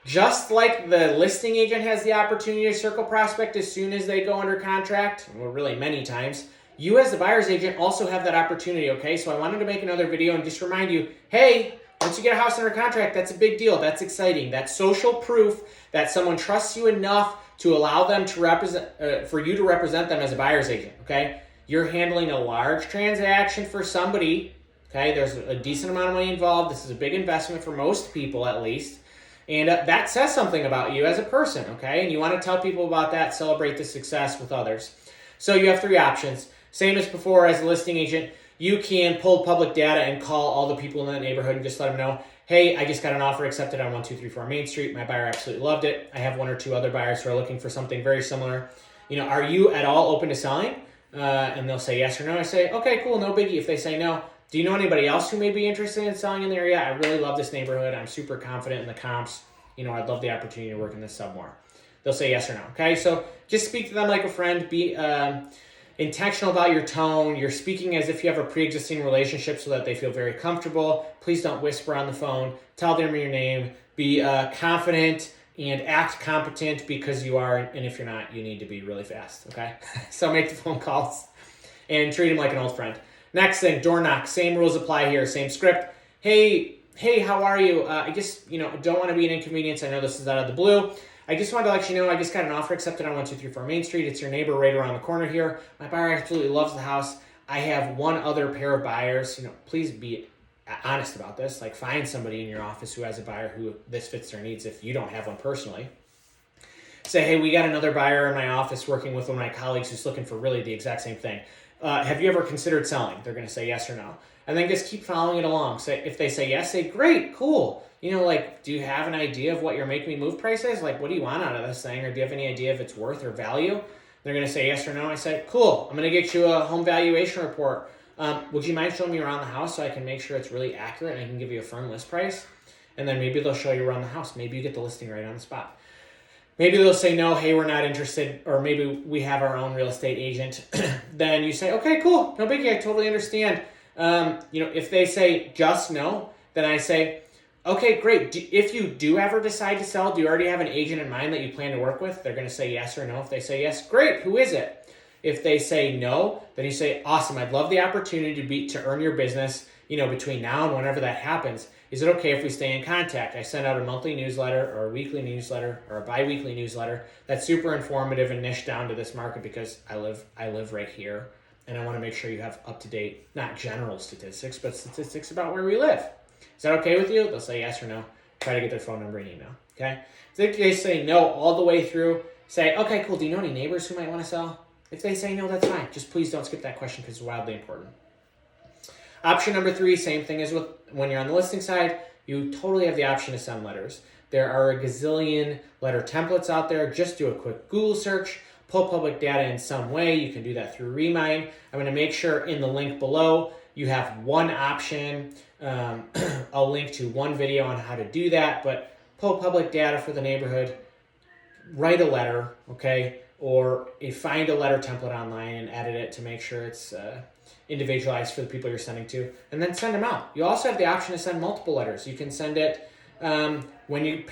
Just like the listing agent has the opportunity to circle prospect as soon as they go under contract, well, really many times, you as the buyer's agent also have that opportunity, okay? So I wanted to make another video and just remind you, hey, once you get a house under contract, that's a big deal. That's exciting. That's social proof that someone trusts you enough to allow them to represent, for you to represent them as a buyer's agent, okay? You're handling a large transaction for somebody, okay? There's a decent amount of money involved. This is a big investment for most people, at least. And that says something about you as a person, okay? And you want to tell people about that, celebrate the success with others. So you have three options. Same as before, as a listing agent, you can pull public data and call all the people in that neighborhood and just let them know, hey, I just got an offer accepted on 1234 Main Street. My buyer absolutely loved it. I have one or two other buyers who are looking for something very similar. Are you at all open to selling? And they'll say yes or no. I say, okay, cool, no biggie. If they say no, do you know anybody else who may be interested in selling in the area? I really love this neighborhood. I'm super confident in the comps. I'd love the opportunity to work in this sub more. They'll say yes or no, okay? So just speak to them like a friend. Be intentional about your tone. You're speaking as if you have a pre-existing relationship so that they feel very comfortable. Please don't whisper on the phone. Tell them your name. Be confident and act competent because you are, and if you're not, you need to be really fast, okay? So make the phone calls and treat them like an old friend. Next thing, door knock. Same rules apply here, same script. Hey, how are you? I just, don't want to be an inconvenience. I know this is out of the blue. I just wanted to let you know I just got an offer accepted on 1234 Main Street. It's your neighbor right around the corner here. My buyer absolutely loves the house. I have one other pair of buyers. Please be honest about this. Like, find somebody in your office who has a buyer who this fits their needs if you don't have one personally. Say, hey, we got another buyer in my office working with one of my colleagues who's looking for really the exact same thing. Have you ever considered selling? They're going to say yes or no. And then just keep following it along. Say, if they say yes, say, great, cool. Do you have an idea of what your make me move price is? Like, what do you want out of this thing? Or do you have any idea if it's worth or value? They're going to say yes or no. I say, cool, I'm going to get you a home valuation report. Would you mind showing me around the house so I can make sure it's really accurate and I can give you a firm list price? And then maybe they'll show you around the house. Maybe you get the listing right on the spot. Maybe they'll say, no, hey, we're not interested, or maybe we have our own real estate agent. Then you say, okay, cool, no biggie, I totally understand. If they say just no, then I say, okay, great. If you do ever decide to sell, do you already have an agent in mind that you plan to work with? They're going to say yes or no. If they say yes, great, who is it? If they say no, then you say, awesome, I'd love the opportunity to earn your business, between now and whenever that happens. Is it okay if we stay in contact? I send out a monthly newsletter or a weekly newsletter or a bi-weekly newsletter that's super informative and niche down to this market because I live right here and I want to make sure you have up-to-date, not general statistics, but statistics about where we live. Is that okay with you? They'll say yes or no. Try to get their phone number and email, okay? If they say no all the way through, say, okay, cool, do you know any neighbors who might want to sell? If they say no, that's fine. Just please don't skip that question because it's wildly important. Option number 3, same thing as with when you're on the listing side, you totally have the option to send letters. There are a gazillion letter templates out there. Just do a quick Google search, pull public data in some way. You can do that through Remind. I'm going to make sure in the link below you have one option. I'll link to one video on how to do that, but pull public data for the neighborhood, write a letter, okay? Or find a letter template online and edit it to make sure it's individualized for the people you're sending to, and then send them out. You also have the option to send multiple letters. You can send it when you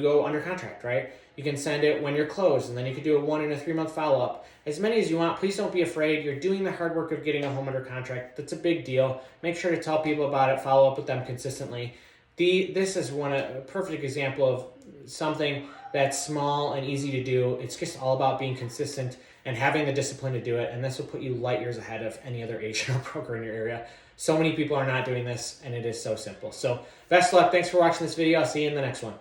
go under contract, right? You can send it when you're closed, and then you can do a 1 and a 3 month follow-up. As many as you want. Please don't be afraid. You're doing the hard work of getting a home under contract. That's a big deal. Make sure to tell people about it. Follow up with them consistently. This is a perfect example of something that's small and easy to do. It's just all about being consistent and having the discipline to do it, and this will put you light years ahead of any other agent or broker in your area. So many people are not doing this, and it is so simple. So best luck. Thanks for watching this video. I'll see you in the next one.